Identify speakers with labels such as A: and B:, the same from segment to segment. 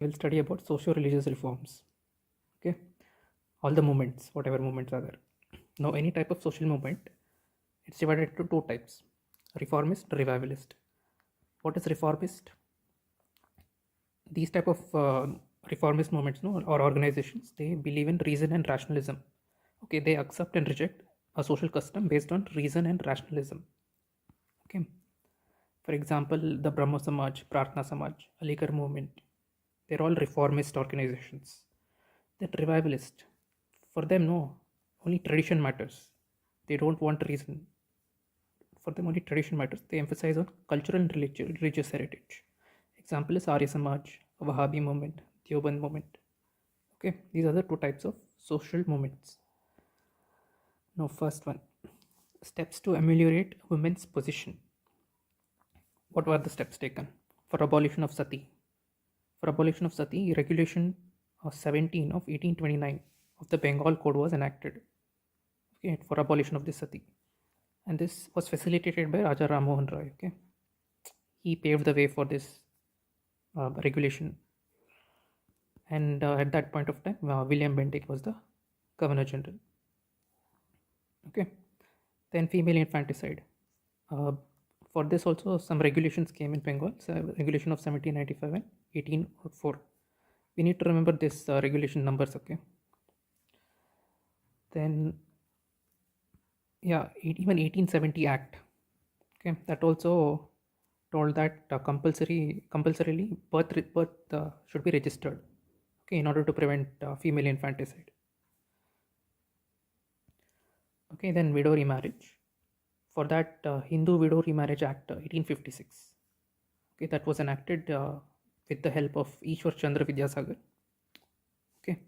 A: We'll study about socio-religious reforms. Okay, all the movements, whatever movements are there. Now, any type of social movement, it's divided into two types: reformist, revivalist. What is reformist? These type of reformist movements, no, or organizations, they believe in reason and rationalism. Okay, they accept and reject a social custom based on reason and rationalism. Okay, for example, the Brahmo Samaj, Prarthana Samaj, Alikar movement, they're all reformist organizations. That revivalist, for them, no, only tradition matters. They don't want reason. For them, only tradition matters. They emphasize on cultural and religious heritage. Example is Arya Samaj, Wahhabi movement, Deoband movement. Okay, these are the two types of social movements. Now, first one, steps to ameliorate women's position. What were the steps taken? For abolition of sati. For abolition of sati, regulation of 17 of 1829 of the Bengal Code was enacted, okay, for abolition of the sati. And this was facilitated by Raja Ram Mohan Roy. Okay, he paved the way for this regulation. And at that point of time, William Bentinck was the Governor General. Okay, then female infanticide. Uh, for this also some regulations came in Bengal. So regulation of 1795 and 1804. We need to remember this regulation numbers. Okay. Then yeah, even 1870 Act. Okay, that also told that compulsorily birth should be registered. Okay, in order to prevent female infanticide. Okay, then widow remarriage. For that, Hindu Widow Remarriage Act 1856. Okay, that was enacted with the help of Ishwar Chandra Vidyasagar. Okay,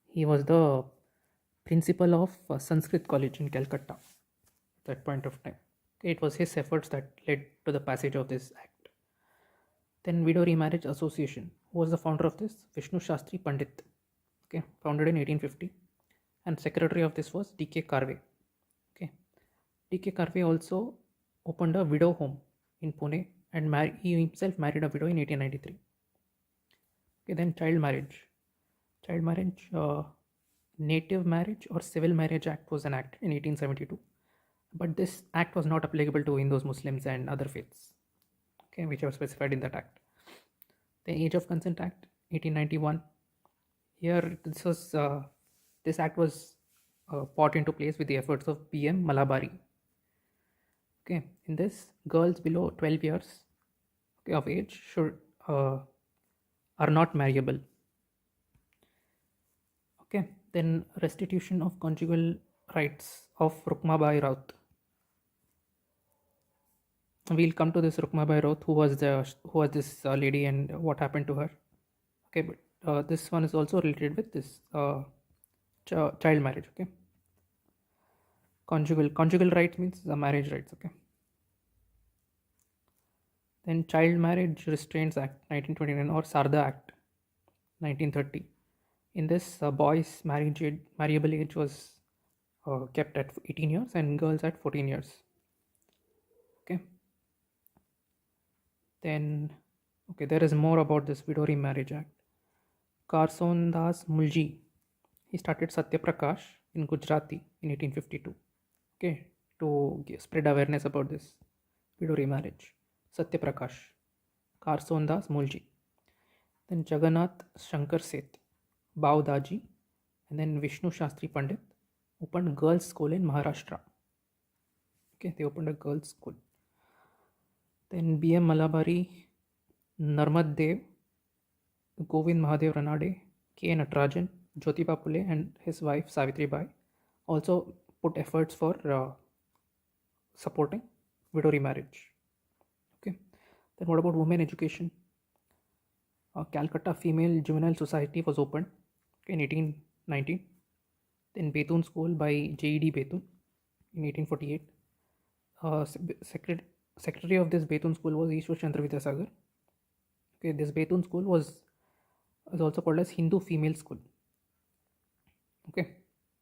A: he was the principal of Sanskrit College in Calcutta at that point of time. Okay, it was his efforts that led to the passage of this act. Then Widow Remarriage Association. Who was the founder of this? Vishnu Shastri Pandit. Okay, founded in 1850, and secretary of this was D.K. Karve. Okay, D.K. Karve also opened a widow home in Pune, and he himself married a widow in 1893. Okay, then child marriage. Child marriage, Native Marriage or Civil Marriage Act was enacted in 1872, but this act was not applicable to Hindus, Muslims, and other faiths. Okay, which are specified in that act. The Age of Consent Act, 1891. Here, this act was brought into place with the efforts of B.M. Malabari. Okay, in this, girls below 12 years, okay, of age should are not marriable. Okay, then restitution of conjugal rights of Rukmabai Raut. We'll come to this Rukmabai Raut, who was this lady and what happened to her. Okay, but this one is also related with this child marriage. Okay, conjugal rights means the marriage rights. Okay, then Child Marriage Restraints Act 1929 or Sarda Act 1930. In this, boys' marriable age was kept at 18 years and girls at 14 years. Okay. Then, okay, there is more about this Widow Remarriage Act. Karson Das Mulji, he started Satya Prakash in Gujarati in 1852. Okay, to spread awareness about this widow remarriage. Satya Prakash, Karson Das Mulji. Then Jagannath Shankar Seth, Bao Daji, and then Vishnu Shastri Pandit opened girls' school in Maharashtra. Okay, they opened a girls' school. Then B.M. Malabari, Narmad Dev, Govind Mahadev Ranade, K. Natarajan, Jyotiba Phule, and his wife Savitri Bai also put efforts for supporting widow remarriage. Okay, then what about women education? Calcutta Female Juvenile Society was opened in 1819. Then Betun School by J.E.D. Betun in 1848. Secretary of this Betun School was Ishwar Chandra Vidyasagar. Okay, this Betun School was also called as Hindu Female School. Okay,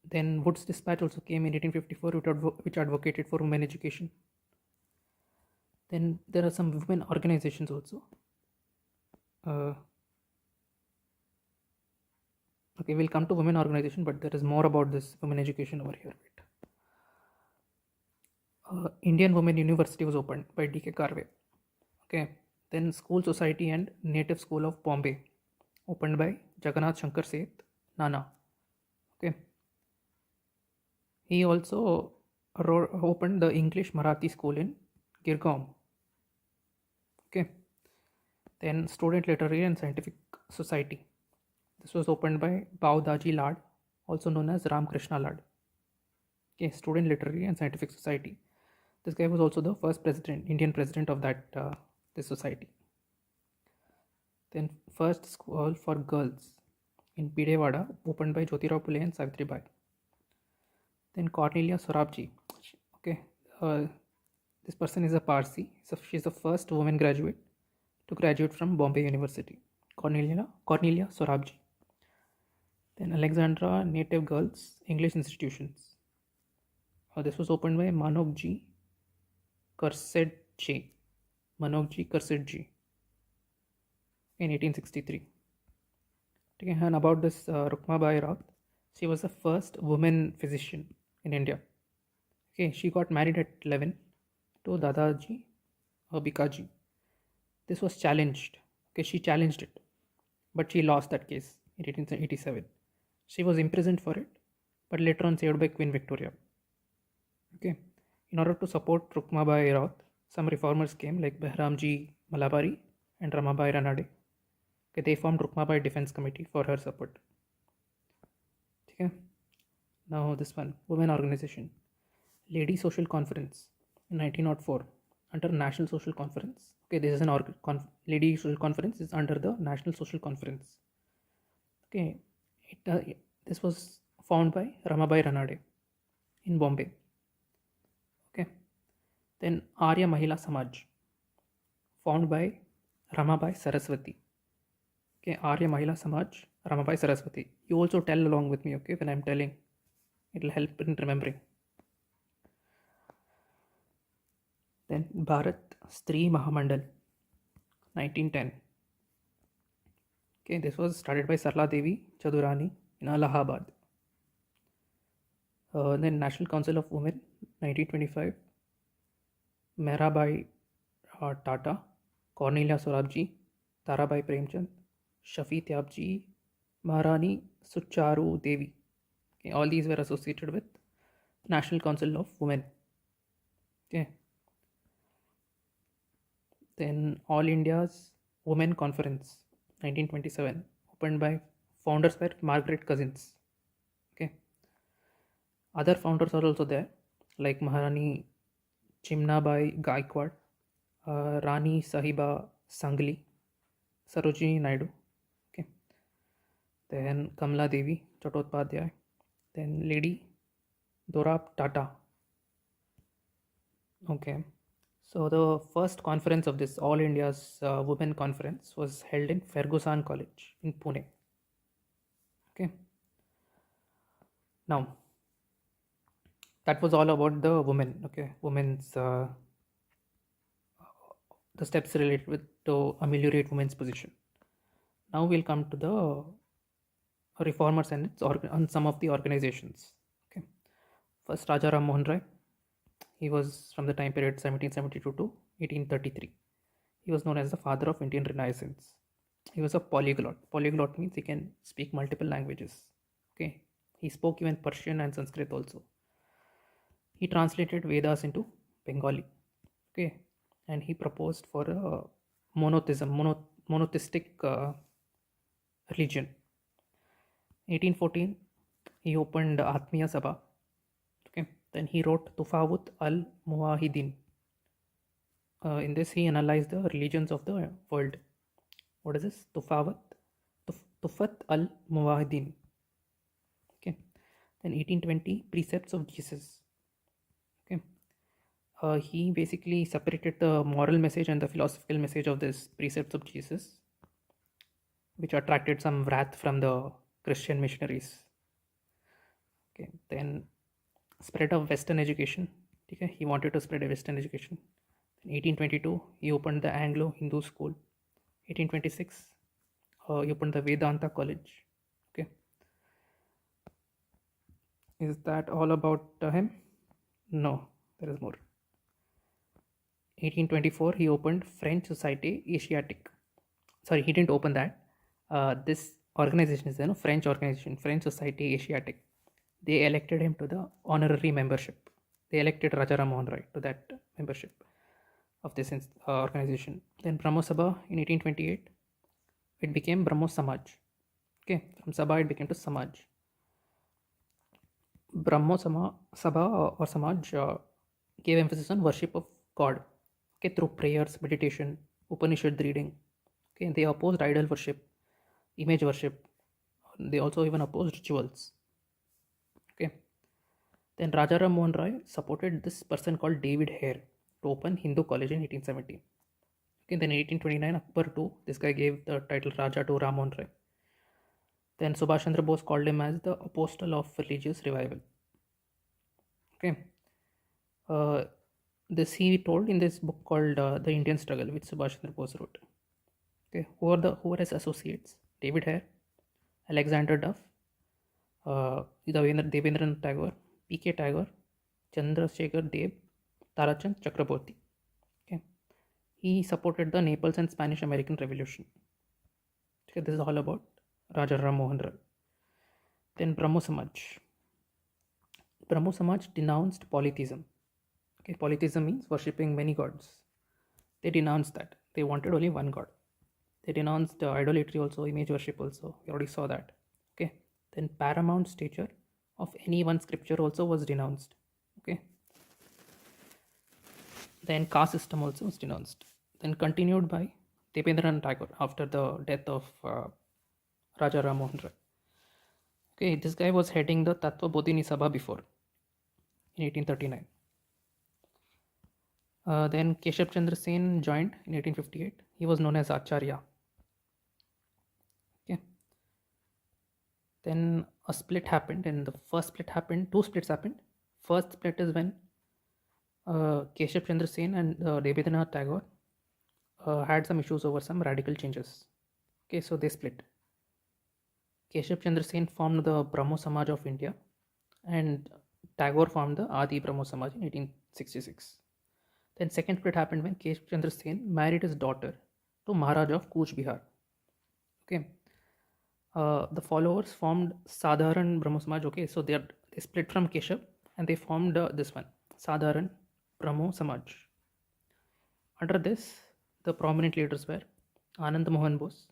A: then Wood's Dispatch also came in 1854, which advocated for women education. Then there are some women organizations also. Okay, we'll come to women organization, but there is more about this women education over here. Wait. Indian Women University was opened by D.K. Karve. Okay, then School Society and Native School of Bombay, opened by Jagannath Shankar Seth Nana. Okay, he also opened the English Marathi school in Girgaon. Okay, then Student Literary and Scientific Society. This was opened by Baudaji Lad, also known as Ram Krishna Lad. Okay, Student Literary and Scientific Society. This guy was also the first president, Indian president of that this society. Then first school for girls in Bidewada, opened by Jyotirao Phule and Savitri Bai. Then Cornelia Sorabji. Okay, this person is a Parsi. So she's the first woman graduate to graduate from Bombay University. Cornelia Sorabji. Then Alexandra Native Girls English Institutions. This was opened by Manokji Kursetji. Manokji Kursetji in 1863. Okay, and about this Rukmabai Raut, she was the first woman physician in India. Okay, she got married at 11 to Dadaji Bikaji. This was challenged. Okay, she challenged it, but she lost that case in 1887. She was imprisoned for it, but later on saved by Queen Victoria. Okay, in order to support Rukmabai Raut, some reformers came like Behramji Malabari and Ramabai Ranade. Okay, they formed Rukmabai Defense Committee for her support. Okay, now this one, women organization, Lady Social Conference in 1904 under National Social Conference. Okay, this is an Lady Social Conference is under the National Social Conference. Okay, this was founded by Ramabai Ranade in Bombay. Okay, then Arya Mahila Samaj, founded by Ramabai Saraswati. Okay, Arya Mahila Samaj, Ramabai Saraswati. You also tell along with me, okay, when I'm telling. It will help in remembering. Then Bharat Stree Mahamandal, 1910. Okay, this was started by Sarla Devi Chadurani in Allahabad. Then National Council of Women, 1925. Mehrabai Tata, Cornelia Sorabji, Tarabai Premchand, Shafi Tyabji, Maharani Sucharu Devi. Okay, all these were associated with National Council of Women. Okay. Then All India's Women Conference, 1927, opened by founders were Margaret Cousins. Okay. Other founders are also there, like Maharani Chimnabai Gaikwad, Rani Sahiba Sangli, Sarojini Naidu. Okay. Then Kamala Devi Chattopadhyay. Then Lady Dorab Tata. Okay. So the first conference of this All India's Women Conference was held in Ferguson College in Pune. Okay. Now, that was all about the women. Okay, women's the steps related with to ameliorate women's position. Now we'll come to the reformers and some of the organizations. Okay, first Raja Ram Mohan Rai. He was from the time period 1772 to 1833. He was known as the father of Indian Renaissance. He was a polyglot. Polyglot means he can speak multiple languages. Okay, he spoke even Persian and Sanskrit also. He translated Vedas into Bengali. Okay, and he proposed for a monotheistic religion. 1814, he opened Atmiya Sabha. Okay, then he wrote Tufawut al-Muwahidin. In this, he analyzed the religions of the world. What is this? Tufat al-Muwahidin. Okay, then 1820, Precepts of Jesus. Okay, he basically separated the moral message and the philosophical message of this Precepts of Jesus, which attracted some wrath from the Christian missionaries. Okay, then spread of Western education. Okay, he wanted to spread a Western education. In 1822, he opened the Anglo-Hindu school. 1826, he opened the Vedanta College. Okay, Is that all about him? No, there is more. 1824, he opened French Society Asiatic. Sorry, he didn't open that. This organization is French organization, French Society Asiatic. They elected him to the honorary membership. They elected Rajaram Mohan Roy to that membership of this organization. Then Brahmo Sabha in 1828, it became Brahmo Samaj. Okay, from Sabha it became to Samaj. Brahmo Sabha or Samaj gave emphasis on worship of God, okay, through prayers, meditation, Upanishad reading. Okay, they opposed idol worship, image worship. They also even opposed rituals. Okay, then Rajaram Mohan Roy supported this person called David Hare to open Hindu College in 1870. Okay, then in 1829, Akbar too, this guy gave the title Raja to Ram Mohan Roy. Then Subhash Chandra Bose called him as the apostle of religious revival. Okay. This he told in this book called The Indian Struggle, which Subhash Chandra Bose wrote. Okay. Who were his associates? David Hare, Alexander Duff, Devendranath Tagore, P.K. Tagore, Chandrasekhar Deb, Tarachand Chakraborty. Okay. He supported the Naples and Spanish American Revolution. Okay, this is all about Rajaram Mohan Roy. Then Brahmo Samaj. Brahmo Samaj denounced polytheism. Okay, polytheism means worshipping many gods. They denounced that. They wanted only one god. They denounced idolatry also, image worship also. We already saw that. Okay. Then paramount stature of any one scripture also was denounced. Okay. Then caste system also was denounced. Then continued by Devendranath Tagore after the death of Raja Ram Mohan Roy. Okay, this guy was heading the Tattva Bodhini Sabha before in 1839. Then Keshav Chandra Sen joined in 1858. He was known as Acharya. Okay. Then a split happened, and the first split happened. Two splits happened. First split is when Keshav Chandra Sen and Devendranath Tagore had some issues over some radical changes. Okay, so they split. Keshav Chandra Sen formed the Brahmo Samaj of India, and Tagore formed the Adi Brahmo Samaj in 1866. Then second split happened when Keshav Chandra Sen married his daughter to Maharaj of Cooch Behar. Okay. The followers formed Sadharan Brahmo Samaj. Okay, so they split from Keshav and they formed this one, Sadharan Brahmo Samaj. Under this, the prominent leaders were Anand Mohan Bose,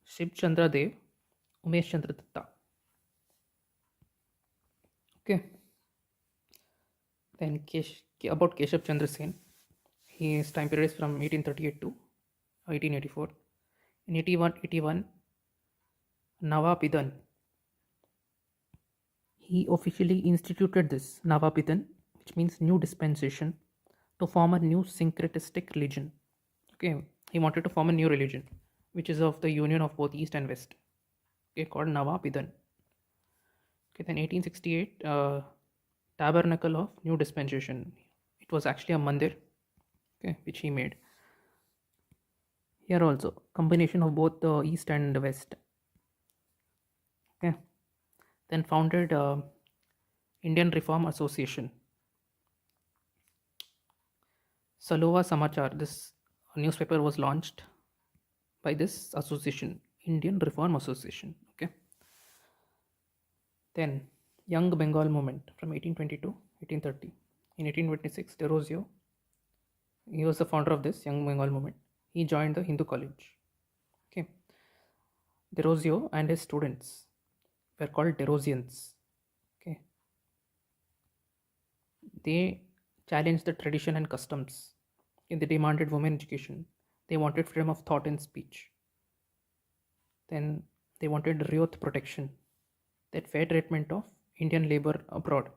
A: Shiv Chandra Dev, Umesh Chandra Datta. Okay. Then about Keshav Chandra Sen, his time period is from 1838 to 1884. In 1881, Navapidan, he officially instituted this Navapidan, which means new dispensation, to form a new syncretistic religion. Okay, he wanted to form a new religion, which is of the union of both East and West. Okay, called Navapidan. Okay, then 1868, Tabernacle of New Dispensation. It was actually a mandir, okay, which he made. Here also, combination of both the East and the West. Okay, then founded Indian Reform Association. Salova Samachar, this newspaper was launched by this association, Indian Reform Association. Okay. Then Young Bengal Movement from 1822 1830. In 1826, De Rosio, he was the founder of this Young Bengal Movement. He joined the Hindu College. Okay. De Rosio and his students were called De Rosians. Okay. They challenged the tradition and customs. Okay. They demanded women education. They wanted freedom of thought and speech. Then they wanted Ryot protection, that fair treatment of Indian labor abroad.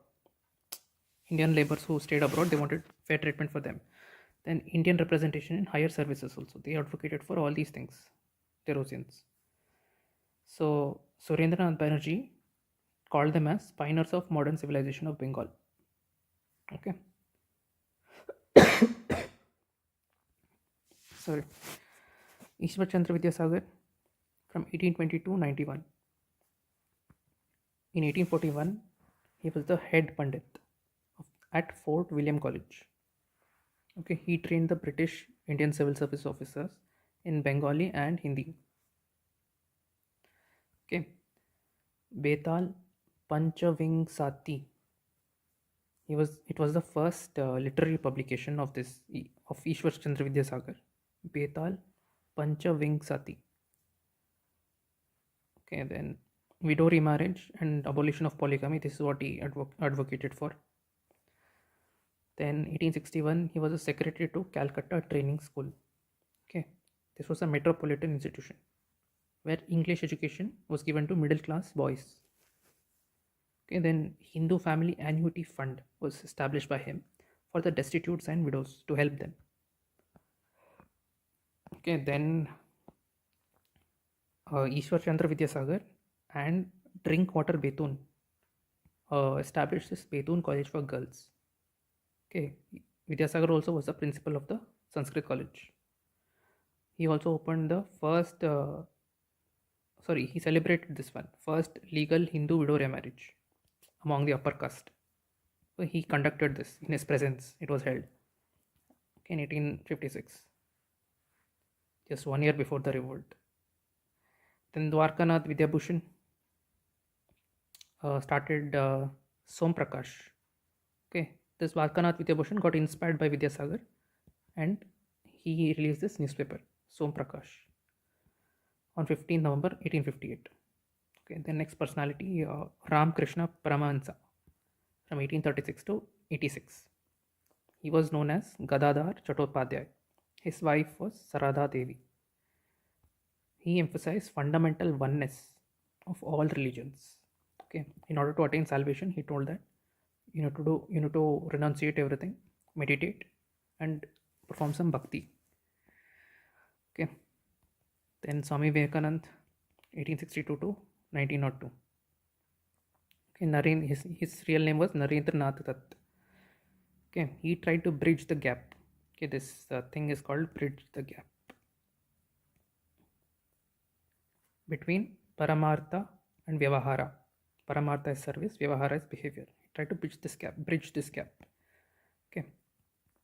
A: Indian laborers who stayed abroad, they wanted fair treatment for them. Then Indian representation in higher services also. They advocated for all these things, the Rosians. So Surendranath Banerjee called them as pioneers of modern civilization of Bengal. Okay. Sorry. Ishwar Chandra Vidyasagar from 1822 91. In 1841, he was the head pandit at Fort William College. Okay, he trained the British Indian Civil Service officers in Bengali and Hindi. Okay, Betal Panchavingsati. It was the first literary publication of of Ishwar Chandra Vidyasagar. Betal Panchavingsati. Okay, then widow remarriage and abolition of polygamy. This is what he advocated for. Then 1861, he was a secretary to Calcutta Training School. Okay, this was a metropolitan institution where English education was given to middle class boys. Okay, then Hindu Family Annuity Fund was established by him for the destitutes and widows to help them. Okay, then Ishwar Chandra Vidyasagar and Drinkwater Betun established this Betun College for girls. Okay, Vidyasagar also was the principal of the Sanskrit College. He also opened the first, he celebrated this one, first legal Hindu widow remarriage among the upper caste. So he conducted this in his presence. It was held in 1856, just 1 year before the revolt. Then Dwarkanath Vidyabhushan started Som Prakash. Okay, this Dwarkanath Vidyabhushan got inspired by Vidyasagar and he released this newspaper, Som Prakash, on 15 November 1858. Okay, the next personality, Ram Krishna Paramahansa, from 1836 to 86. He was known as Gadadhar Chattopadhyay. His wife was Sarada Devi. He emphasized fundamental oneness of all religions. Okay, in order to attain salvation, he told that you need to renunciate everything, meditate, and perform some bhakti. Okay, then Swami Vivekananda, 1862 to 1902. Okay, his real name was Narendra Nath Dutt. Okay, he tried to bridge the gap. Okay, this thing is called bridge the gap between Paramartha and Vyavahara. Paramartha is service, Vyavahara is behavior. He tried to bridge this gap. Okay,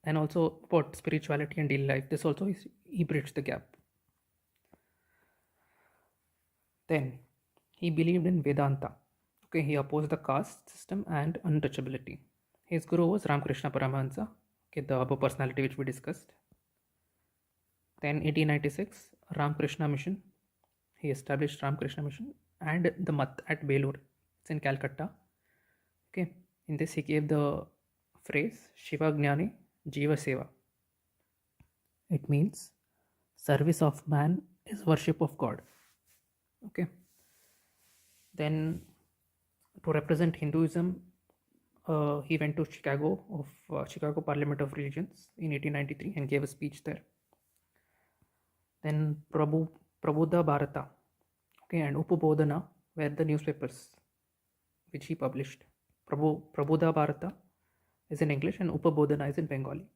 A: and also about spirituality and daily life. This also he bridged the gap. Then he believed in Vedanta. Okay, he opposed the caste system and untouchability. His guru was Ramakrishna Paramahansa. Okay, the above personality which we discussed. Then 1896, Ramakrishna Mission. He established Ramakrishna Mission and the Math at Belur. It's in Calcutta. Okay, in this he gave the phrase Shiva Gnani Jiva Seva. It means service of man is worship of God. Okay. Then to represent Hinduism, he went to Chicago Parliament of Religions in 1893 and gave a speech there. Then Prabodha Bharata, okay, and Upabodhana were the newspapers which he published. Prabodha Bharata is in English and Upabodhana is in Bengali.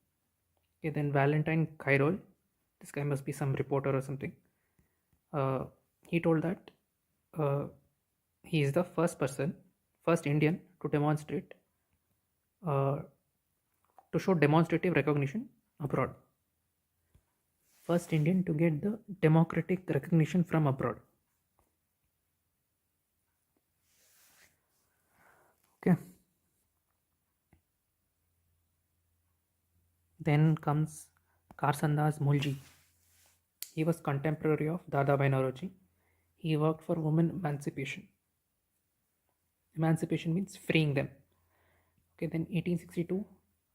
A: Okay, then Valentine Khairol, this guy must be some reporter or something. He told that he is the first Indian to demonstrate, to show demonstrative recognition abroad. First Indian to get the democratic recognition from abroad. Okay. Then comes Karsandas Mulji. He was contemporary of Dadabhai Naoroji. He worked for women emancipation. Emancipation means freeing them. Okay, then 1862,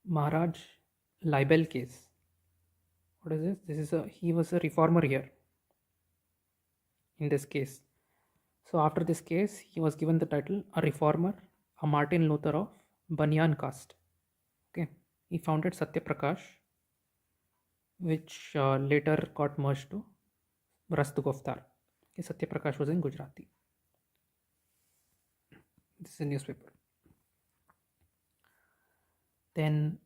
A: Maharaj libel case. What is this? He was a reformer here in this case. So after this case, he was given the title a reformer, a Martin Luther of Banyan caste. Okay, he founded Satya Prakash, which later got merged to Rastu Goftar. Okay, Satya Prakash was in Gujarati. This is a newspaper. Then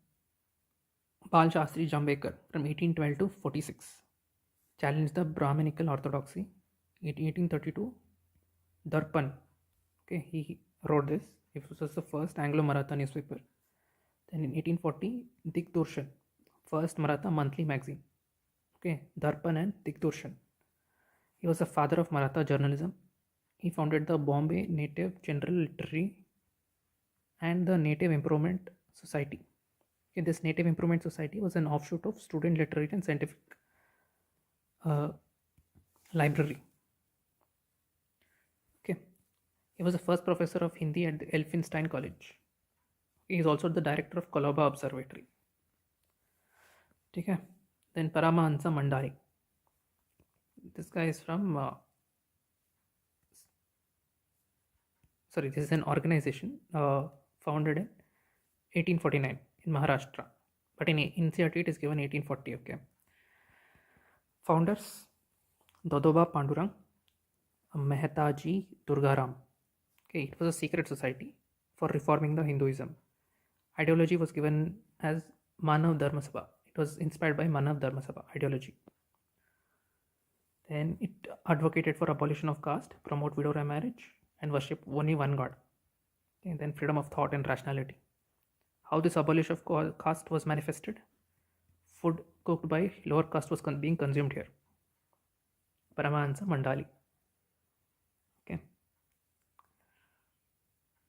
A: Bal Shastri Jambekar from 1812 to 46 challenged the Brahminical orthodoxy. In 1832, Darpan. Okay, he wrote this. It was the first Anglo-Maratha newspaper. Then in 1840, Digdurshan, first Maratha monthly magazine. Okay, Darpan and Digdurshan. He was the father of Maratha journalism. He founded the Bombay Native General Literary and the Native Improvement Society. Okay, this Native Improvement Society was an offshoot of Student Literary and Scientific uh, Library. Okay, he was the first professor of Hindi at the Elphinstone College. He is also the director of Colaba Observatory. Okay, then Paramahansa Mandari. This guy is from this is an organization founded in 1849 in Maharashtra, but in NCERT it is given 1840. Okay, founders Dodoba Pandurang, Mehtaji Durgaram. Okay, it was a secret society for reforming the Hinduism. Ideology was given as Manav Dharma Sabha. It was inspired by Manav Dharma Sabha ideology. Then it advocated for abolition of caste, promote widow marriage, and worship only one god. Okay, then freedom of thought and rationality. How this abolition of caste was manifested? Food cooked by lower caste was being consumed here. Paramahansa Mandali. Okay.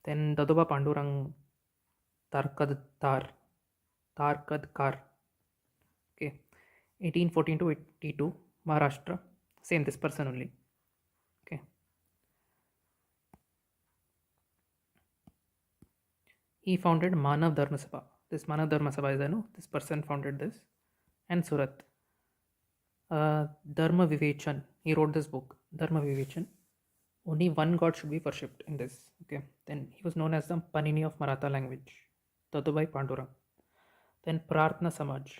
A: Then Dadoba Pandurang Tarkadkar. Okay. 1814 to 82, Maharashtra. Same, this person only. Okay. He founded Manav Dharma Sabha. This Manav Dharma Sabha is, I know, this person founded this. And Surat. Dharma Vivechan. He wrote this book, Dharma Vivechan. Only one god should be worshipped in this. Okay. Then he was known as the Panini of Maratha language, Dadubai Pandurang. Then Prarthna Samaj.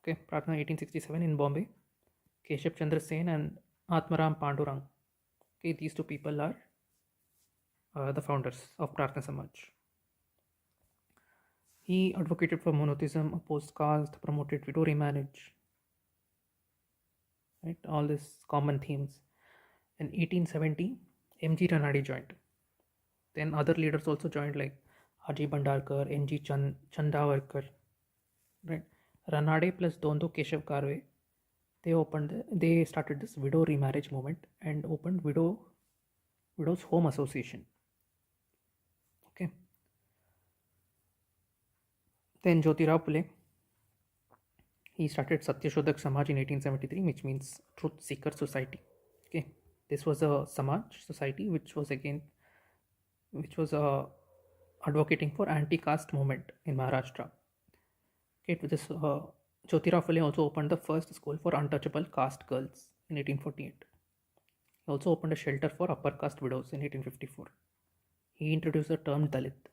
A: Okay, Prarthna 1867 in Bombay. Keshav Chandra Sen and Atmaram Pandurang. Okay, these two people are the founders of Prarthna Samaj. He advocated for monotheism, opposed caste, promoted widow remarriage. Right, all these common themes. In 1870, M.G. Ranade joined. Then other leaders also joined, like R.G. Bhandarkar, N.G. Chandavarkar. Right, Ranade plus Dondo Keshav Karve. They started this widow remarriage movement and opened Widows Home Association. Okay. Then Jyotirao Phule. He started Satyashodhak Samaj in 1873, which means Truth Seeker Society. Okay, this was a Samaj society which was advocating for anti-caste movement in Maharashtra. Okay, with this Jyotirao Phule also opened the first school for untouchable caste girls in 1848. He also opened a shelter for upper caste widows in 1854. He introduced the term Dalit.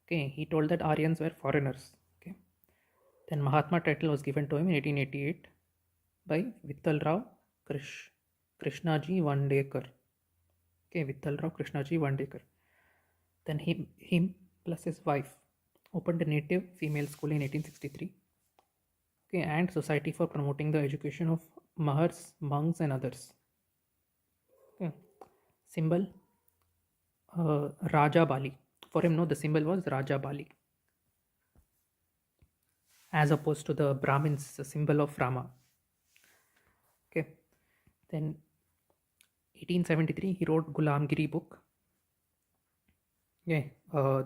A: Okay, he told that Aryans were foreigners. Okay, then Mahatma title was given to him in 1888 by Vittalrao Krishnaji Vandekar. Okay, Vittalrao Krishnaji Vandekar. Then him plus his wife opened a native female school in 1863. Okay, and Society for Promoting the Education of Mahars, Monks and others. Okay, symbol Raja Bali. For him, no, the symbol was Raja Bali. As opposed to the Brahmins, the symbol of Rama. Okay, then 1873 he wrote Gulamgiri book. Yeah,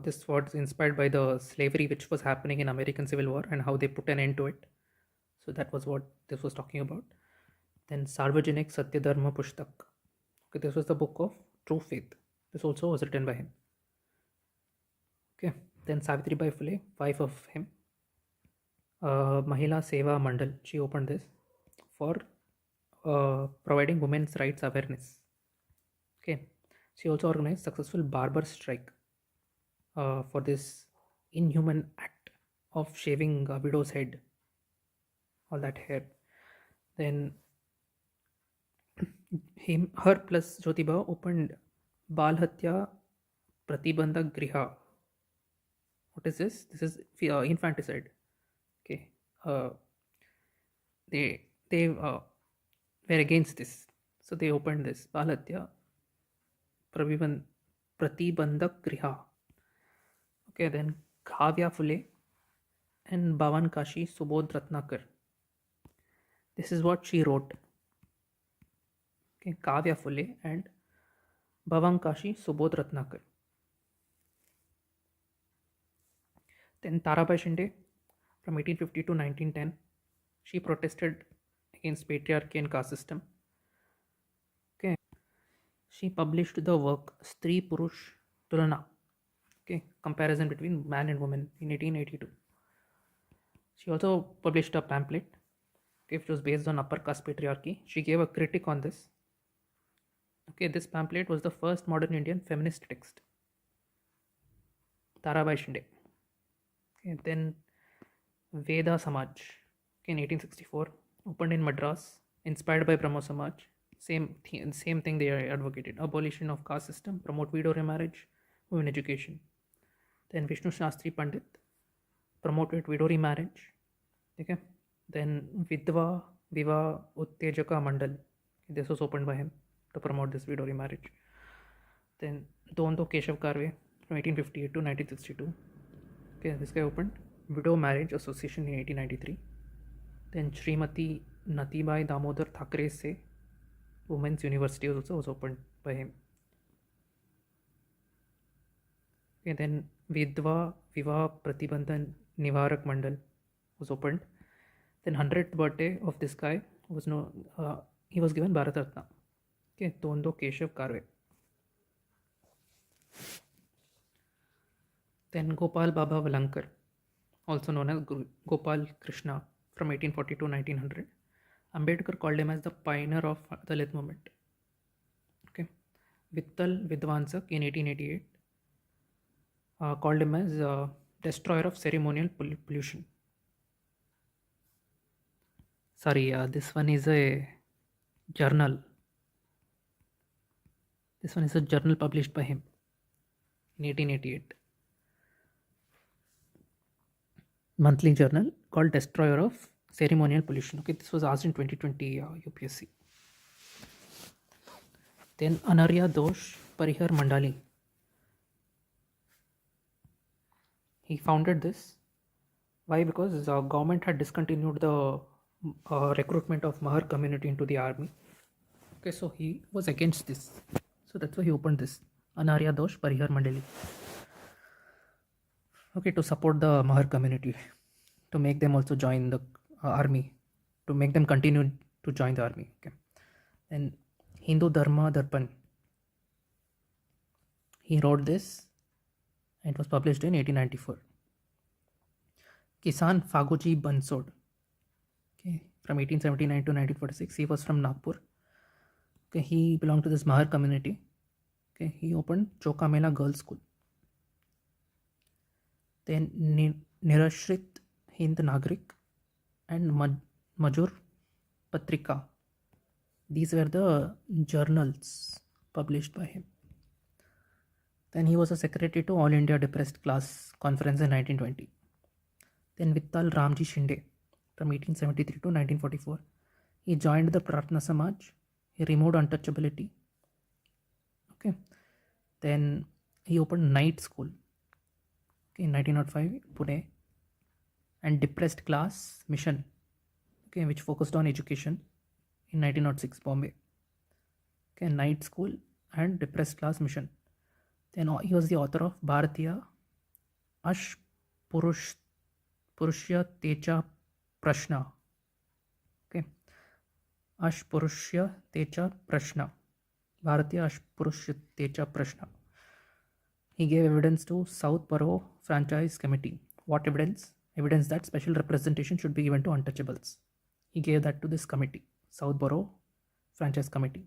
A: this was inspired by the slavery which was happening in American Civil War and how they put an end to it. So that was what this was talking about. Then Sarvajanik Satya Dharma Pushtak. Okay, this was the book of true faith. This also was written by him. Okay, then Savitribai Phule, wife of him, Mahila Seva Mandal, she opened this for providing women's rights awareness. Okay, she also organized successful barber strike for this inhuman act of shaving a widow's head, all that hair. Then her plus Jyotiba opened Balhatya Pratibandha Griha. What is this? This is infanticide. Okay, they were against this, so they opened this Balhatya Pratibandhak Griha. Okay, then Kavya Phule and Bhavan Kashi Subodh Ratnakar. This is what she wrote. Okay, Kavya Phule and Bhavan Kashi Subodh Ratnakar. Then Tarabai Shinde from 1850 to 1910. She protested against patriarchy and caste system. Okay, she published the work Stree Purush Tulana. Okay, comparison between man and woman in 1882. She also published a pamphlet, okay, which was based on upper caste patriarchy. She gave a critique on this. Okay, this pamphlet was the first modern Indian feminist text. Tarabai Shinde. Okay, then Veda Samaj, okay, in 1864, opened in Madras, inspired by Brahmo Samaj. Same thing they advocated: abolition of caste system, promote widow remarriage, women education. Then Vishnu Shastri Pandit promoted widow remarriage. Okay. Then Vidva Viva Uttejaka Mandal, this was opened by him to promote this widow remarriage. Then Dondo Keshav Karve from 1858 to 1962. Okay, this guy opened Widow Marriage Association in 1893. Then Srimati Natibai Damodar Thackeray Se Women's University also was opened by him. Okay, then Vidva Vivaha Pratibandhan Nivarak Mandal was opened. Then 100th birthday of this guy was he was given Bharat Ratna. Okay, Tondo Keshav Karve. Then Gopal Baba Valankar, also known as Gopal Krishna, from 1840 to 1900. Ambedkar called him as the pioneer of the Dalit movement. Okay, Vittal Vidwansak in 1888 called him as destroyer of ceremonial pollution. Sorry, this one is a journal. This one is a journal published by him in 1888. Monthly journal called Destroyer of Ceremonial Pollution. Okay, this was asked in 2020 UPSC. Then Anarya Dosh Parihar Mandali. He founded this. Why? Because the government had discontinued the recruitment of Mahar community into the army. Okay, so he was against this. So that's why he opened this. Anarya Dosh Parihar Mandali. Okay, to support the Mahar community, to make them also join the army, to make them continue to join the army. Okay, and Hindu Dharma Darpan. He wrote this, and it was published in 1894. Kisan Fagoji Bansod. Okay, from 1879 to 1946, he was from Nagpur. Okay, he belonged to this Mahar community. Okay, he opened Chokamela Girls School. Then Nirashrit Hind Nagrik and Majur Patrika. These were the journals published by him. Then he was a secretary to All India Depressed Class Conference in 1920. Then Vittal Ramji Shinde from 1873 to 1944. He joined the Pratna Samaj. He removed untouchability. Okay. Then he opened Night School in 1905, Pune, and Depressed Class Mission, okay, which focused on education, in 1906, Bombay. Okay, Night School and Depressed Class Mission. Then he was the author of Bharatiya Ash Purushya Techa Prashna. Okay, Ash Purushya Techa Prashna. Bharatiya Ash Purushya Techa Prashna. He gave evidence to South Borough Franchise Committee. What evidence? Evidence that special representation should be given to untouchables. He gave that to this committee, South Borough Franchise Committee.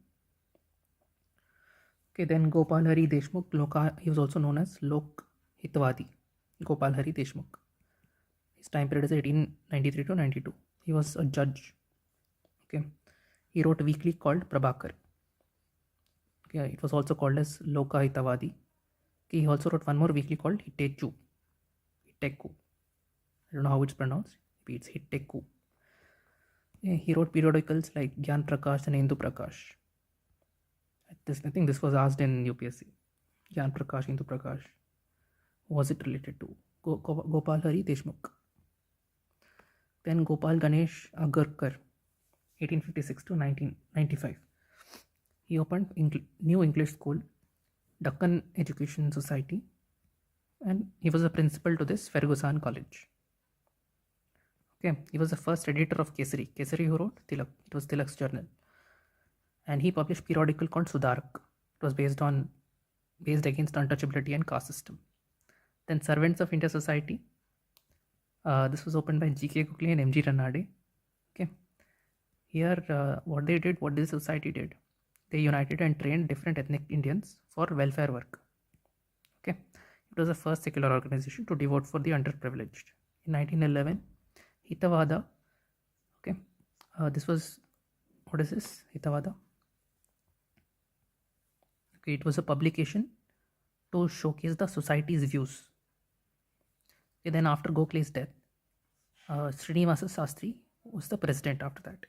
A: Okay, then Gopal Hari Deshmukh, he was also known as Lok Hitwadi. Gopal Hari Deshmukh. His time period is 1893 to 92. He was a judge. Okay, he wrote a weekly called Prabhakar. Okay, it was also called as Loka Hitawadi. Okay, he also wrote one more weekly called Hiteku. I don't know how it's pronounced. Maybe it's Hiteku. Yeah, he wrote periodicals like Gyan Prakash and Hindu Prakash. I think this was asked in UPSC. Gyan Prakash, Indu Prakash. Who was it related to? Gopal Hari Deshmukh. Then Gopal Ganesh Agarkar, 1856 to 1995. He opened new English school, Deccan Education Society, and he was a principal to this Ferguson College. Okay, he was the first editor of Kesari. Kesari who wrote Tilak. It was Tilak's journal, and he published periodical called Sudarak. It was based against untouchability and caste system. Then Servants of India Society. This was opened by G.K. Gokhale and M.G. Ranade. Okay, here what this society did, they united and trained different ethnic Indians for welfare work. Okay, it was the first secular organization to devote for the underprivileged. In 1911, Hitavada. Okay, this was, what is this? Hitavada. Okay, it was a publication to showcase the society's views. Okay, then after Gokhale's death, Srinivasa Shastri was the president after that.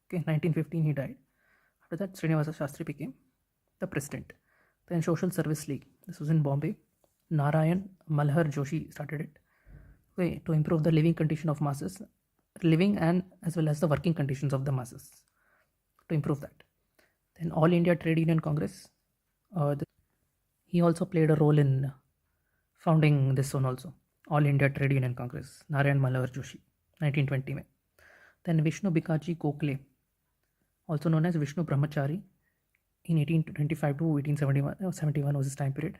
A: Okay, 1915 he died. After that, Srinivasa Shastri became the president. Then Social Service League. This was in Bombay. Narayan Malhar Joshi started it. Okay, to improve the living condition of masses, living and as well as the working conditions of the masses, to improve that. Then All India Trade Union Congress. He also played a role in founding this one also. All India Trade Union Congress. Narayan Malhar Joshi, 1920 में. Then Vishnu Bikaji Gokhale, also known as Vishnu Brahmachari, in 1825 to 1871 was his time period.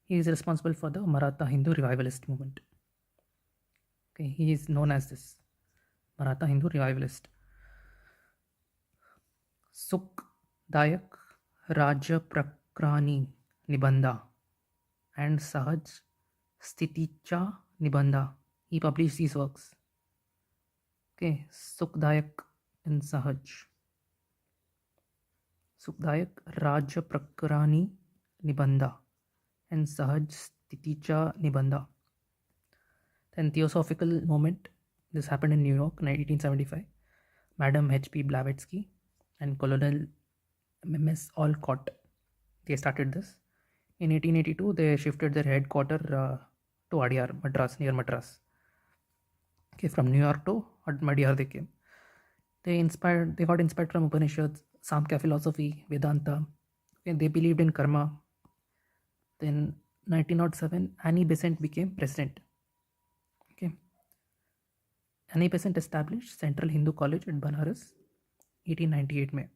A: He is responsible for the Maratha Hindu revivalist movement. Okay, he is known as this Maratha Hindu revivalist. Sukh Dayak Raja Prakrani Nibandha and Sahaj Stiticha Nibandha. He published these works. Okay, Sukhdayak and Sahaj. Sukhdayak Raja Prakrani Nibandha and Sahaj Stiticha Nibandha. Then Theosophical Movement. This happened in New York, 1875. Madam H.P. Blavatsky and Colonel M.S. Alcott, they started this. In 1882, they shifted their headquarters to Adyar, Madras, near Madras. Okay, from New York to Adyar they came. They got inspired from Upanishads, Samkhya philosophy, Vedanta. Okay, they believed in karma. Then 1907, Annie Besant became president. Okay, Annie Besant established Central Hindu College at Banaras, 1898 May.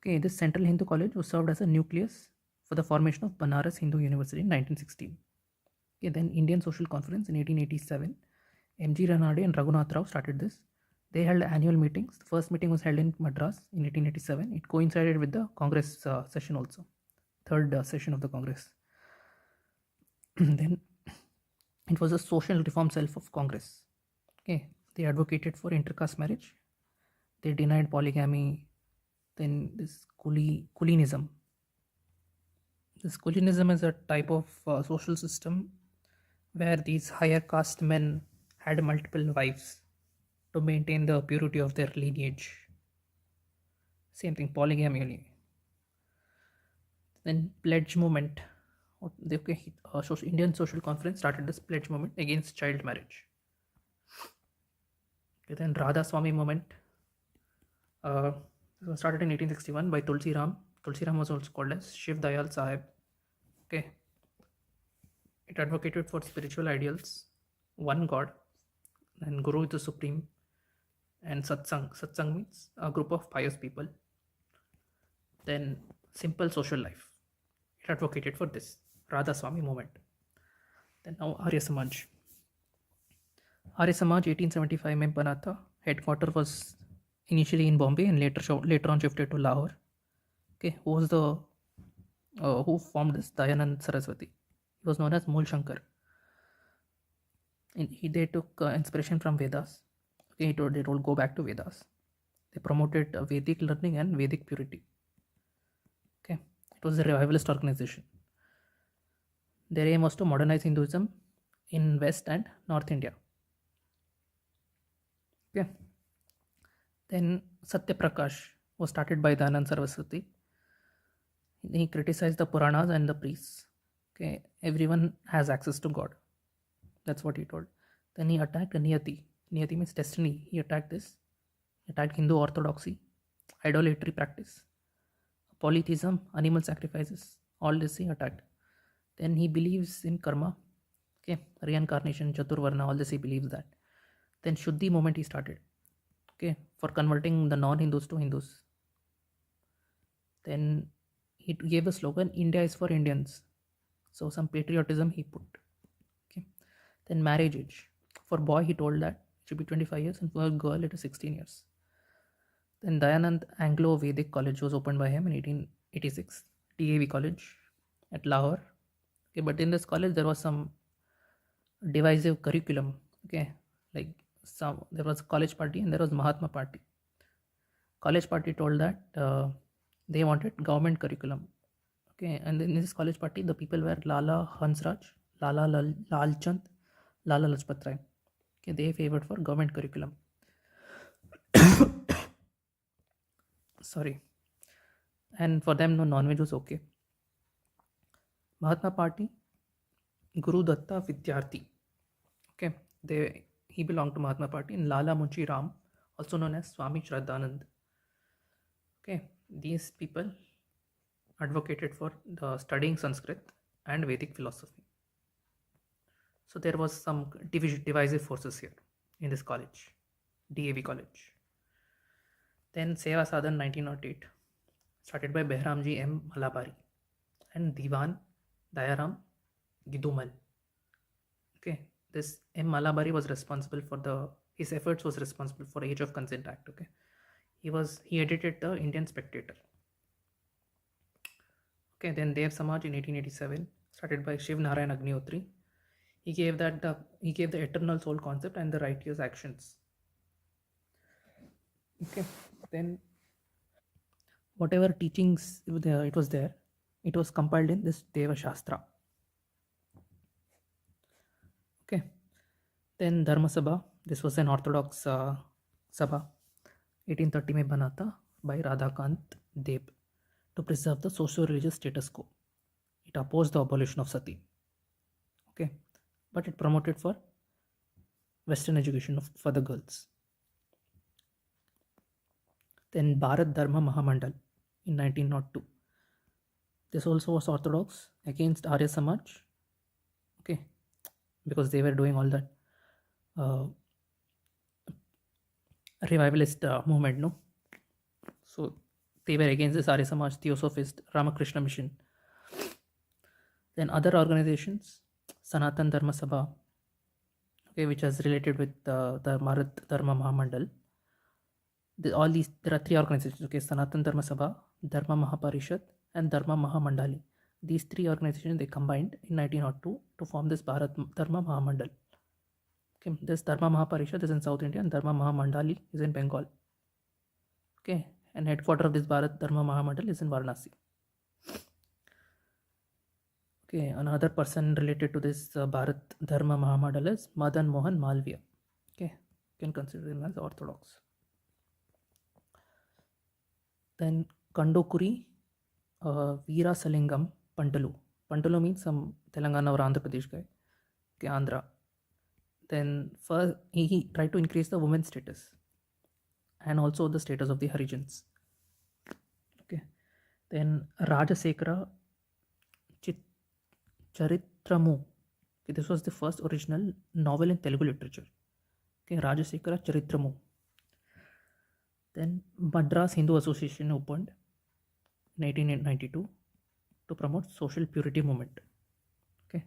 A: Okay, this Central Hindu College was served as a nucleus for the formation of Banaras Hindu University in 1916. Okay, then Indian Social Conference in 1887. M.G. Ranade and Raghunath Rao started this. They held annual meetings. The first meeting was held in Madras in 1887. It coincided with the Congress session also, third session of the Congress. Then it was a social reform cell of Congress. Okay, they advocated for intercaste marriage. They denied polygamy. Then this Kulinism. This Kulinism is a type of social system where these higher caste men had multiple wives to maintain the purity of their lineage. Same thing, polygamy only. Then pledge movement. Indian Social Conference started this pledge movement against child marriage. Okay, then Radha Swami movement. This was started in 1861 by Tulsi Ram. Tulsi Ram was also called as Shiv Dayal Sahib. Okay. It advocated for spiritual ideals, one God, and Guru is the supreme, and satsang. Satsang means a group of pious people. Then simple social life. It advocated for this Radha Swami movement. Then now Arya Samaj. Arya Samaj 1875 में बना था. Headquarter was initially in Bombay and later on shifted to Lahore. Okay, who formed this? Dayanand Saraswati. He was known as Mool Shankar. They took inspiration from Vedas. Okay, they told go back to Vedas. They promoted Vedic learning and Vedic purity. Okay, it was a revivalist organization. Their aim was to modernize Hinduism in West and North India. Okay. Then Satya Prakash was started by Dayanand Saraswati. He criticized the Puranas and the priests. Okay, everyone has access to God. That's what he told. Then he attacked Niyati. Niyati means destiny. He attacked this. He attacked Hindu orthodoxy, idolatry practice, polytheism, animal sacrifices. All this he attacked. Then he believes in karma. Okay, reincarnation, Chaturvarna, all this he believes that. Then Shuddhi movement he started. Okay, for converting the non-Hindus to Hindus. Then he gave the slogan India is for Indians. So some patriotism he put. Okay. Then marriage age. For boy he told that it should be 25 years and for a girl it is 16 years. Then Dayanand Anglo Vedic College was opened by him in 1886. DAV College at Lahore. Okay, but in this college there was some divisive curriculum. Okay, like there was a college party and there was Mahatma party. College party told that they wanted government curriculum. Okay, and in this college party, the people were Lala Hansraj, Lala Lalchand, Lala Lajpat Rai. Okay, they favored for government curriculum. Sorry, and for them, no non-veg was okay. Mahatma Party, Guru Datta Vidyarthi. Okay, he belonged to Mahatma Party, and Lala Munshi Ram, also known as Swami Shraddhanand. Okay, these people advocated for the studying Sanskrit and Vedic philosophy. So there was some divisive forces here in this college, DAV college. Then Seva Sadhan 1908, started by Behramji M. Malabari and Diwan Dayaram Gidumal. Okay, this M. Malabari was responsible for his efforts was responsible for Age of Consent Act. Okay, he edited the Indian Spectator. Okay, then Dev Samaj in 1887, started by Shiv Narayan Agnihotri. He gave the eternal soul concept and the righteous actions. Okay, then whatever teachings it was there, it was compiled in this Deva Shastra. Okay, then Dharma Sabha. This was an Orthodox Sabha, 1830 में बना था by Radhakant Deb to preserve the socio-religious status quo. It opposed the abolition of sati. Okay, but it promoted for Western education for the girls. Then Bharat Dharma Mahamandal in 1902. This also was orthodox against Arya Samaj. Okay, because they were doing all that revivalist movement, no? So they were against this Arya Samaj, Theosophist, Ramakrishna Mission. Then other organizations, Sanatan Dharma Sabha, okay, which is related with the Bharat Dharma Mahamandal. There are three organizations, okay, Sanatan Dharma Sabha, Dharma Mahaparishad, and Dharma Mahamandali. These three organizations, they combined in 1902 to form this Bharat Dharma Mahamandal. Okay, this Dharma Mahaparishad is in South India and Dharma Mahamandali is in Bengal. Okay, and headquarters of this Bharat Dharma Mahamandal is in Varanasi. Okay, another person related to this Bharat Dharma Mahamandal is Madan Mohan Malviya. Okay, you can consider him as orthodox. Then Kandokuri Veera Salingam Pantalu. Pantalu means some Telangana or Andhra Pradesh guy. Okay, Andhra. Then first he tried to increase the women's status and also the status of the Harijans. Okay. Then Rajasekara Charitramu. Okay, this was the first original novel in Telugu literature. Okay, Rajasekara Charitramu. Then Madras Hindu Association opened in 1892 to promote social purity movement. Okay.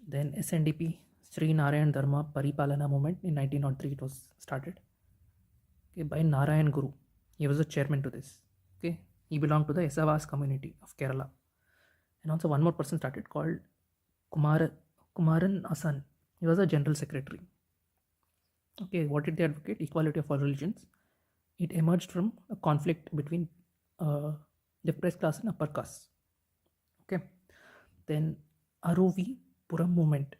A: Then SNDP Sri Narayan Dharma Paripalana movement in 1903 it was started. Okay, by Narayan Guru. He was the chairman to this. Okay, he belonged to the Esavas community of Kerala. And also one more person started called Kumaran Asan. He was a general secretary. Okay, what did they advocate? Equality of all religions. It emerged from a conflict between depressed class and upper caste. Okay, then Aruvi Puram movement.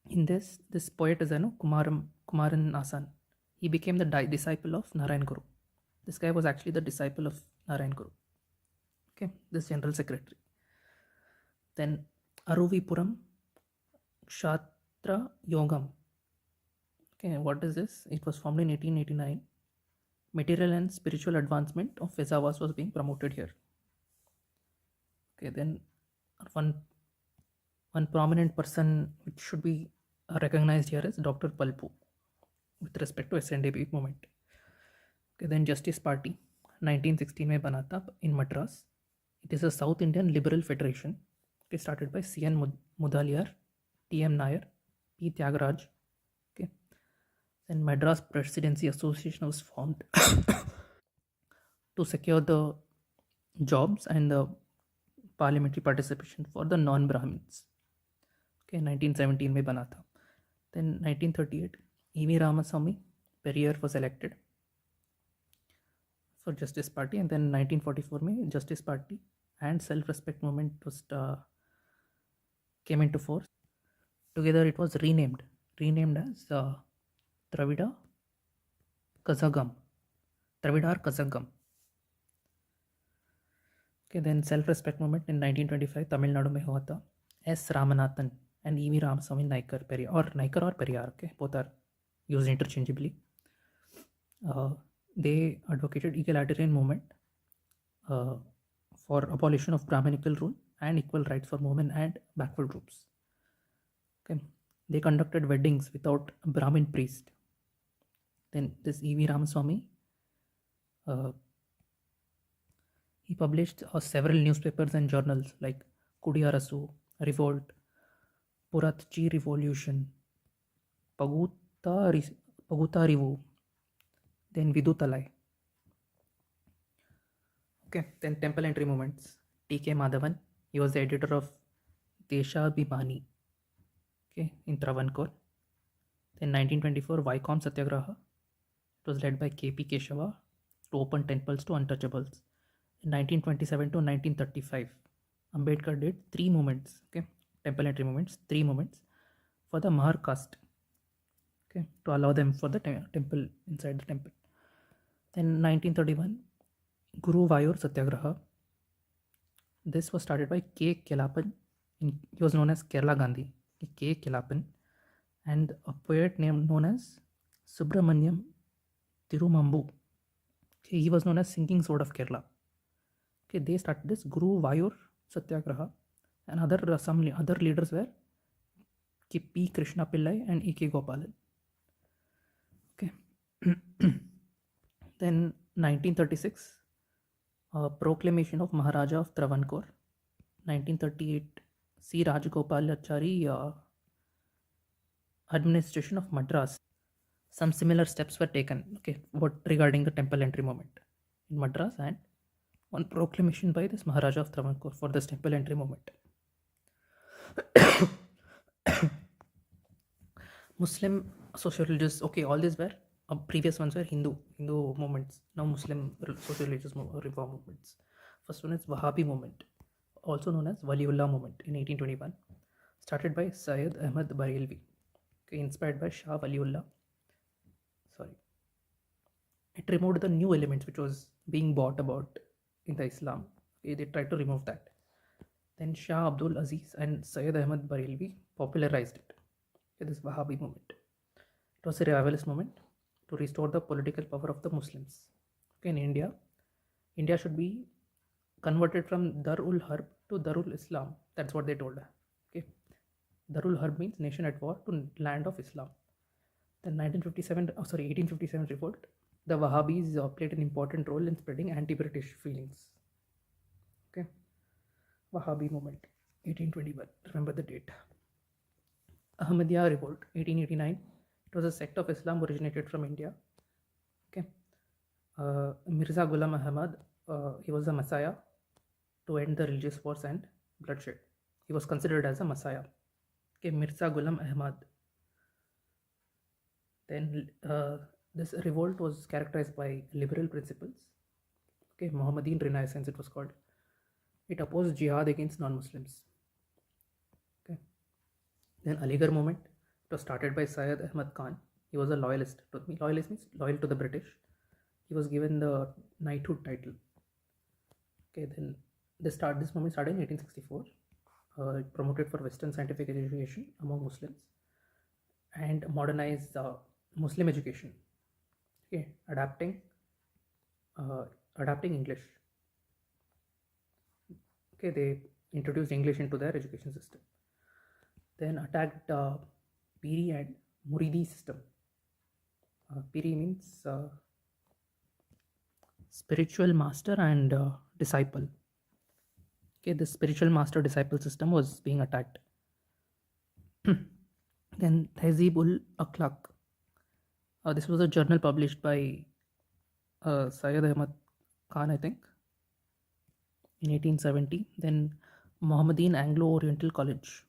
A: In this poet is Kumaran Asan. He became the disciple of Narayan Guru. This guy was actually the disciple of Narayan Guru. Okay, this general secretary. Then Aruvipuram Kshatra Yogam. Okay, what is this? It was formed in 1889. Material and spiritual advancement of Vezavas was being promoted here. Okay, then one one prominent person which should be recognized here is Dr. Palpu with respect to SNDP movement. Okay, then Justice Party 1916 में बना था in Madras. It is a South Indian Liberal Federation. Okay, started by C.N. Mudaliar, T.M. Nair, P. Tyagaraja. Okay, then Madras Presidency Association was formed to secure the jobs and the parliamentary participation for the non-Brahmins. Okay, 1917 में बना था. Then 1938, E.V. Ramasamy Periyar was elected for Justice Party, and then 1944 में Justice Party and Self-Respect Movement was came into force. Together it was renamed as Dravida Kazhagam. Okay, then Self-Respect Movement in 1925 Tamil Nadu में हुआ था. S. Ramanathan and E.V. Ramasamy Naikar or Periyar, okay, both are used interchangeably. They advocated egalitarian movement for abolition of Brahminical rule and equal rights for women and backward groups. Okay, they conducted weddings without a Brahmin priest. Then this E.V. Ramasamy, he published several newspapers and journals like Kudiyarasu, Revolt, Puratchi Revolution, Paguta Rivu, then Vidutalai. Okay, then temple entry movements. T.K. Madhavan, he was the editor of Desha Bhimani, okay, in Travancore. Then 1924 Vaikom Satyagraha. It was led by K.P. Keshava to open temples to untouchables. In 1927 to 1935, Ambedkar did 3 movements, okay, temple entry movements, 3 movements for the Mahar caste, okay, to allow them for the temple inside the temple. Then 1931, Guru Vayur Satyagraha. This was started by K. Kelapan. He was known as Kerala Gandhi. K. Kelapan, and a poet known as Subramaniam Tirumambu. Okay, he was known as Sinking Sword of Kerala. Okay, they started this Guru Vayur Satyagraha, and some other leaders were P. Krishna Pillai and E.K. Gopalan. Okay. Then 1936, proclamation of Maharaja of Travancore. 1938, C. Rajagopalachari administration of Madras. Some similar steps were taken, okay, regarding the temple entry movement in Madras, and one proclamation by this Maharaja of Travancore for this temple entry movement. Muslim socio-religious, okay, all these were previous ones were Hindu movements. Now Muslim socio-religious reform movements. First one is Wahhabi movement, also known as Waliullah movement in 1821, started by Syed Ahmad Barelvi, okay, inspired by Shah Waliullah. It removed the new elements which was being brought about in the Islam. Okay, they tried to remove that. Then Shah Abdul Aziz and Syed Ahmad Barelvi popularized it. Okay, this Wahhabi movement. It was a revivalist movement to restore the political power of the Muslims. Okay, in India should be converted from Darul Harb to Darul Islam. That's what they told. Okay, Darul Harb means nation at war to land of Islam. Then 1857 revolt. The Wahhabis played an important role in spreading anti-British feelings. Okay, Wahhabi movement, 1821. Remember the date. Ahmadiyya revolt, 1889. It was a sect of Islam originated from India. Okay, Mirza Ghulam Ahmad, he was a messiah to end the religious wars and bloodshed. He was considered as a messiah. Okay, Mirza Ghulam Ahmad. Then this revolt was characterized by liberal principles. Okay, Mohammedan Renaissance it was called. It opposed jihad against non-Muslims. Okay. Then Aligarh movement. It was started by Syed Ahmad Khan. He was a loyalist. Loyalist means loyal to the British. He was given the knighthood title. Okay, then This movement started in 1864. It promoted for Western scientific education among Muslims and modernized Muslim education. Okay, uh, adapting English. Okay, they introduced English into their education system. Then attacked Piri and Muridi system. Piri means spiritual master and disciple. Okay, the spiritual master disciple system was being attacked. Then Tehzeeb ul Akhlaq. This was a journal published by Syed Ahmad Khan, I think, in 1870. Then Mohammedan Anglo-Oriental College.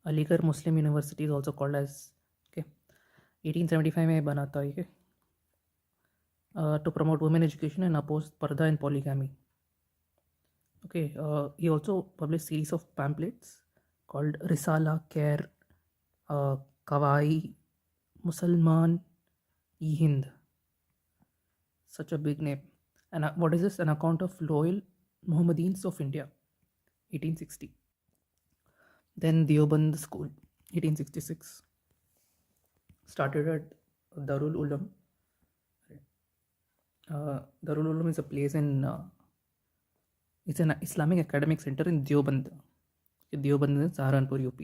A: Aligarh Muslim University is also called as, okay, 1875 में बना था ये, to promote women education and oppose parda and polygamy. Okay, he also published series of pamphlets called Risala, Khair, Kawai, Musalman, E Hind. Such a big name. And what is this? An account of loyal Muhammadins of India, 1860. Then Deoband School, 1866. Started at Darul Ulam. Darul Ulam is a place in, it's an Islamic academic center in Deoband. Deoband is Saharanpur, UP.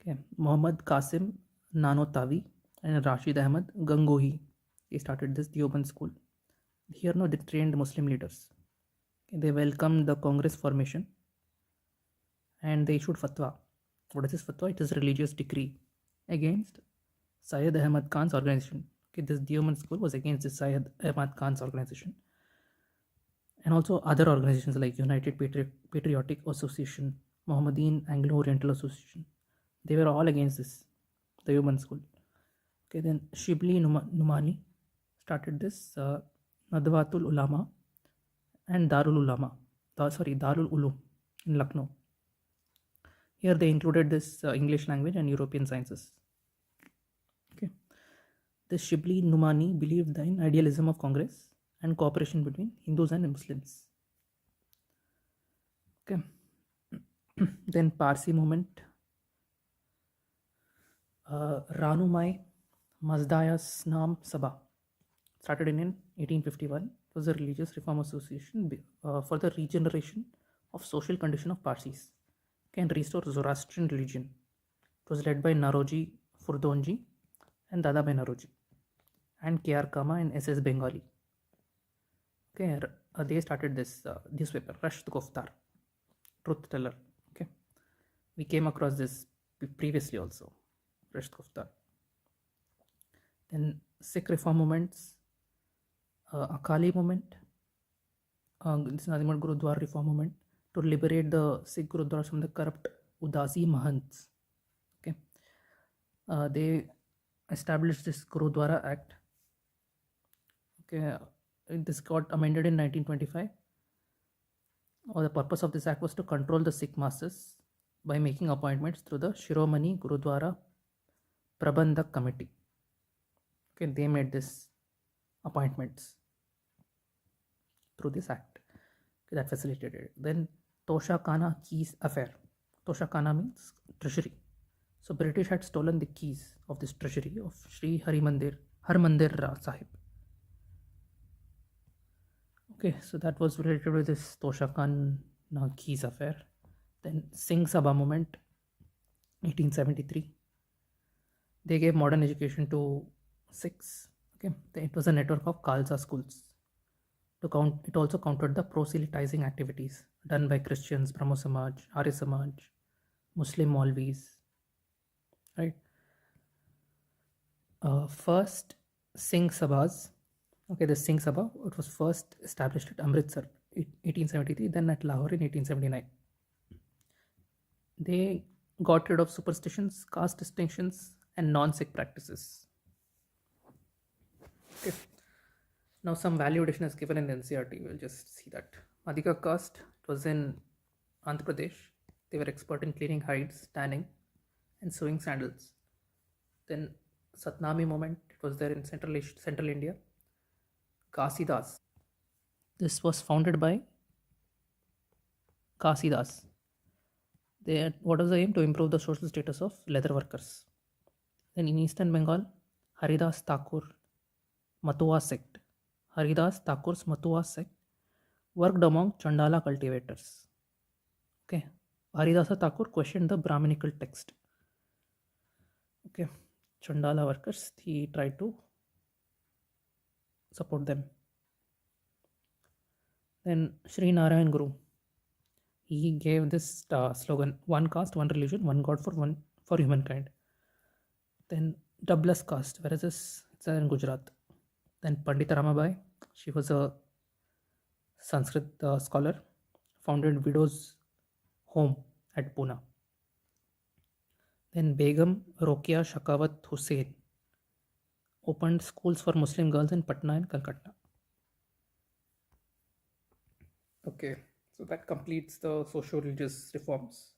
A: Okay. Muhammad Qasim Nanotawi and Rashid Ahmad Gangohi. They started this Deoband school. Here now they trained Muslim leaders. Okay. They welcomed the Congress formation and they issued fatwa. What is this fatwa? It is a religious decree against Syed Ahmad Khan's organization. Okay, this Deoband school was against this Syed Ahmad Khan's organization. And also other organizations like United Patriotic Association, Mohammedan Anglo-Oriental Association. They were all against this, the Deoband school. Okay, then Shibli Numani started this Nadwatul Ulama and Darul Ulum in Lucknow. Here they included this English language and European sciences. Okay, this Shibli Numani believed in idealism of Congress and cooperation between Hindus and Muslims. Okay, then Parsi movement. Ranumai Mazdayas Nam Sabha started in 1851. It was a religious reform association for the regeneration of social condition of Parsis, okay, and restore Zoroastrian religion. It was led by Naroji Furdonji and Dadabhai Naroji and K.R. Kama and S.S. Bengali. Okay, they started this newspaper, Rasht Goftar, Truth Teller. Okay, we came across this previously also. Rasht Goftar. Then Sikh reform movements, Akali movement, this is nothing but Gurudwara reform movement to liberate the Sikh Gurudwaras from the corrupt Udasi Mahants. Okay, they established this Gurudwara Act. Okay, this got amended in 1925. The purpose of this act was to control the Sikh masses by making appointments through the Shiromani Gurudwara Prabandhak Committee. Okay, they made this appointments through this act. Okay, that facilitated it. Then Tosha Khana keys affair. Tosha Khana means treasury. So British had stolen the keys of this treasury of Sri Harmandir Sahib. Okay, so that was related with this Tosha Khana keys affair. Then Singh Sabha movement, 1873. They gave modern education to Sikhs. Okay, it was a network of Khalsa schools. It also countered the proselytizing activities done by Christians, Brahmo Samaj, Arya Samaj, Muslim Maulvis. Right. First Singh Sabhas. Okay, the Singh Sabha, it was first established at Amritsar, 1873, then at Lahore in 1879. They got rid of superstitions, caste distinctions, and non-Sikh practices. Okay. Now some value addition is given in the NCRT. We'll just see that. Madhika caste, it was in Andhra Pradesh. They were expert in cleaning hides, tanning, and sewing sandals. Then Satnami movement, it was there in Central India. Ghasidas. This was founded by Kasidas. What was the aim? To improve the social status of leather workers. Then in Eastern Bengal, Haridas Thakur Matua sect. Haridas Thakur's Matua sect worked among Chandala cultivators. Okay. Haridasa Thakur questioned the Brahminical text. Okay. Chandala workers, he tried to support them. Then Sri Narayan Guru, he gave this slogan: "One caste, one religion, one God for humankind." Then Doubless caste, whereas it's in Gujarat. Then Pandita Ramabai, she was a Sanskrit scholar, founded Widows' Home at Pune. Then Begum Rokia Shakawat Hussain opened schools for Muslim girls in Patna and Calcutta. Okay, so that completes the socio religious reforms.